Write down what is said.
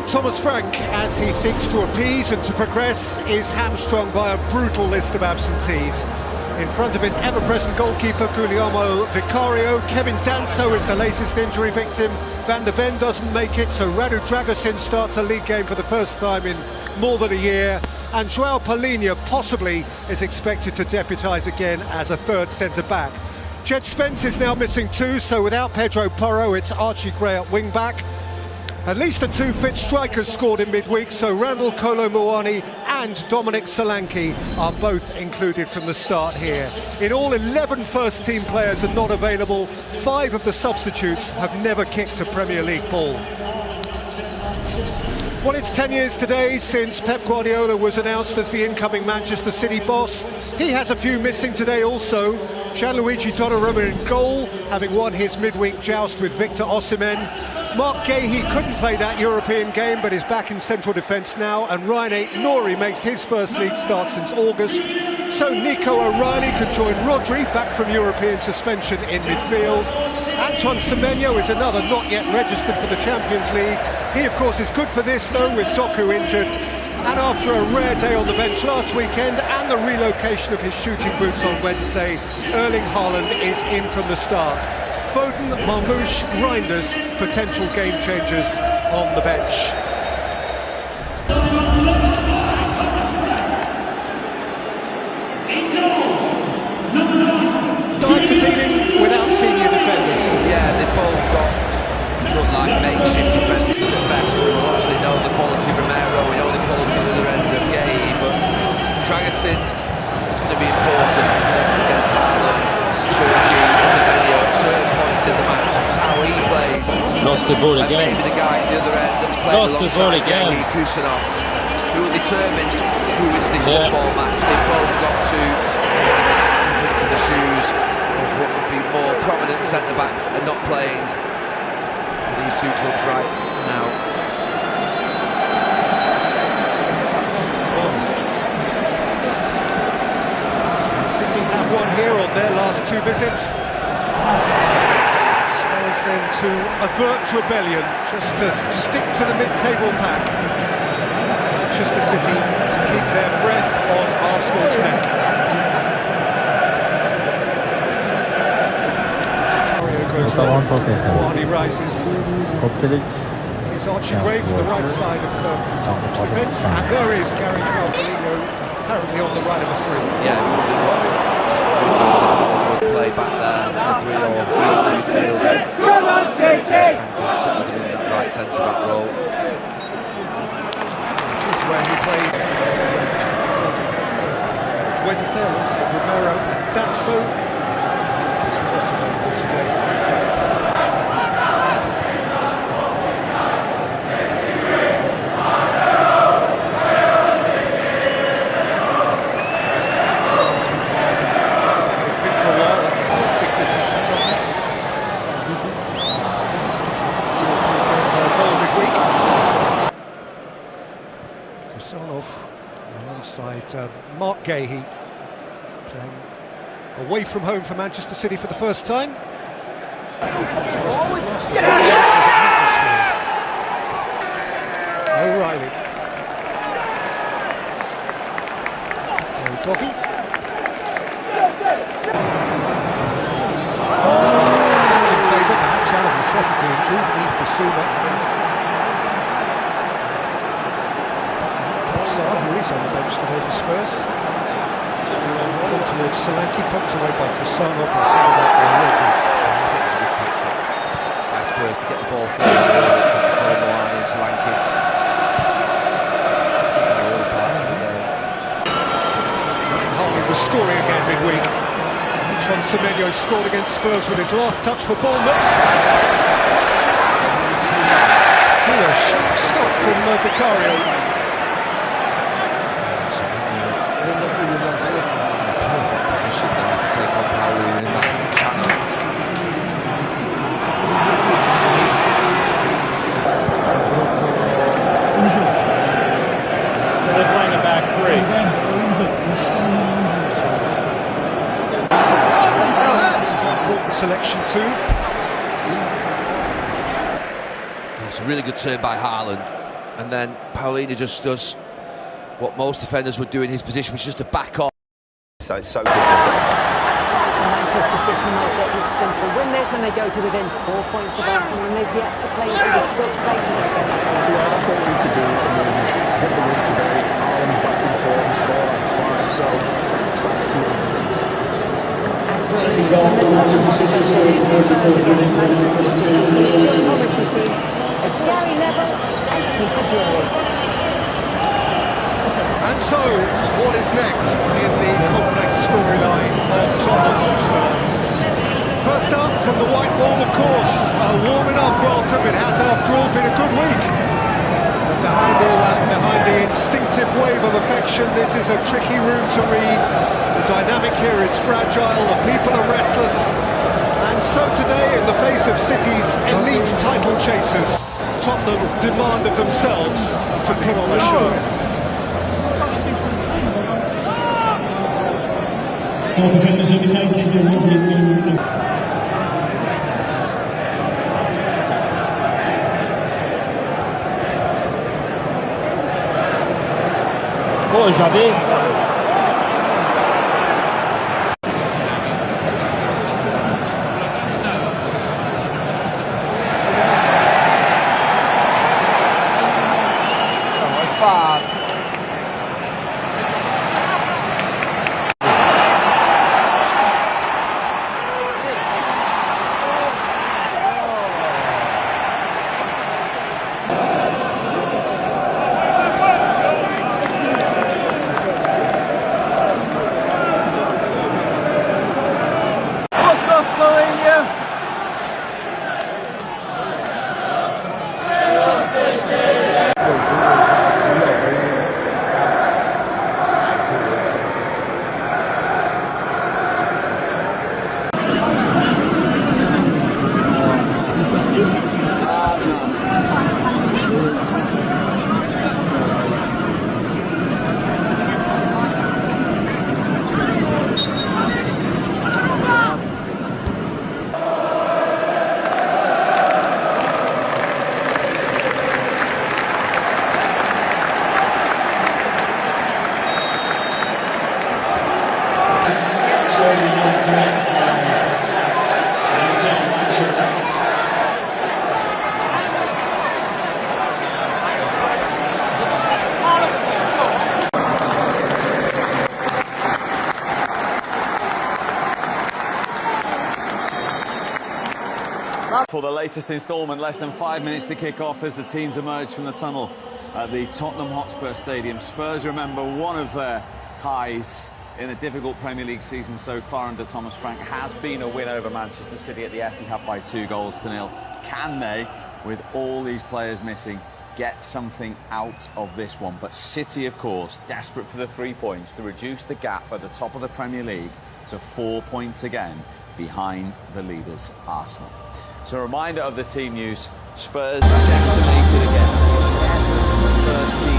Thomas Frank, as he seeks to appease and to progress, is hamstrung by a brutal list of absentees. In front of his ever-present goalkeeper Guglielmo Vicario, Kevin Danso is the latest injury victim. Van der Ven doesn't make it, so Radu Dragusin starts a league game for the first time in more than a year. And João Palhinha possibly is expected to deputise again as a third centre-back. Jed Spence is now missing too, so without Pedro Porro, it's Archie Gray at wing-back. At least the two fit strikers scored in midweek, so Randall Kolo Muani and Dominic Solanke are both included from the start here. In all, 11 first-team players are not available. 5 of the substitutes have never kicked a Premier League ball. Well, it's 10 years today since Pep Guardiola was announced as the incoming Manchester City boss. He has a few missing today also. Gianluigi Donnarumma in goal, having won his midweek joust with Victor Osimhen. Mark Gahey couldn't play that European game, but is back in central defence now. And Ryan Ait-Nouri makes his first league start since August. So Nico O'Reilly can join Rodri, back from European suspension, in midfield. Antoine Semenyo is another not yet registered for the Champions League. He, of course, is good for this, though, with Doku injured. And after a rare day on the bench last weekend and the relocation of his shooting boots on Wednesday, Erling Haaland is in from the start. Foden, Marmoush, Reinders, potential game changers on the bench. Died to dealing without senior defenders. Yeah, they've both look like makeshift defences at best. We obviously know the quality of Romero, we know the quality of the other end of Gay, but Dragusin is going to be important. He's going to be against Haaland, Turkey, Semenyo at certain points in the match. It's how he plays. Lost the ball again. And maybe the guy at the other end that's played alongside Gay, Kusanov, who will determine who wins this football match. They've both got to step into the shoes of what would be more prominent centre-backs that are not playing these two clubs right now. City have won here on their last 2 visits. Spurs then to avert rebellion, just to stick to the mid-table pack. Manchester City to keep their breath on Arsenal's neck. Muani rises. Here's Archie Gray from the right side of Tottenham's defence, and there is Gary Traucolino, apparently on the right of the 3. Yeah, would play back there in the 3 or 3-2 field. Come on, City! Settled in that right centre-back role. This is where he played Wednesday alongside Romero and Danso. He's not available today. Alongside Mark Gahey, playing away from home for Manchester City for the first time. O'Reilly. Doggy. Back in favour, perhaps out of necessity in truth, Yves Bissouma. Who is on the bench today for Spurs. Ball towards Solanke, pumped away by Kusanov and Solanke. I think it's a good tactic. Antoine Semenyo scored against Spurs with his last touch for Bournemouth. Drew a sharp stop from Vicario. Perfect position there to take on Pauli in that channel. They're playing a back three. Selection too. It's a really good turn by Haaland, and then Paulini just does what most defenders would do in his position, which is just to back off. So it's so good. Manchester City might get it simple. Win this and they go to within 4 points of Arsenal, and they've yet to play. They've still to play to the Premier League. Yeah, that's all we need to do. I mean, get the win today. Haaland's back in form, score after 5, so excited to see what happens. From the Tottenham Hotspur Stadium, the Spurs against Manchester City. Here's your commentary team of Gary Neville and Peter Drury. And so, what is next in the complex storyline of Tottenham Hotspur? First up, from the white wall, of course, a warm enough welcome. It has, after all, been a good week. But behind all that, behind the instinctive wave of affection, this is a tricky room to read. The dynamic here is fragile, the people are restless. And so today, in the face of City's elite title chasers, Tottenham demand of themselves to put on a show. Fourth officials indicated. Pô, já vi. For the latest instalment, less than 5 minutes to kick off as the teams emerge from the tunnel at the Tottenham Hotspur Stadium. Spurs, remember, one of their highs in a difficult Premier League season so far under Thomas Frank has been a win over Manchester City at the Etihad by 2-0. Can they, with all these players missing, get something out of this one? But City, of course, desperate for the 3 points to reduce the gap at the top of the Premier League to 4 points again behind the leaders, Arsenal. So a reminder of the team news: Spurs decimated again. First team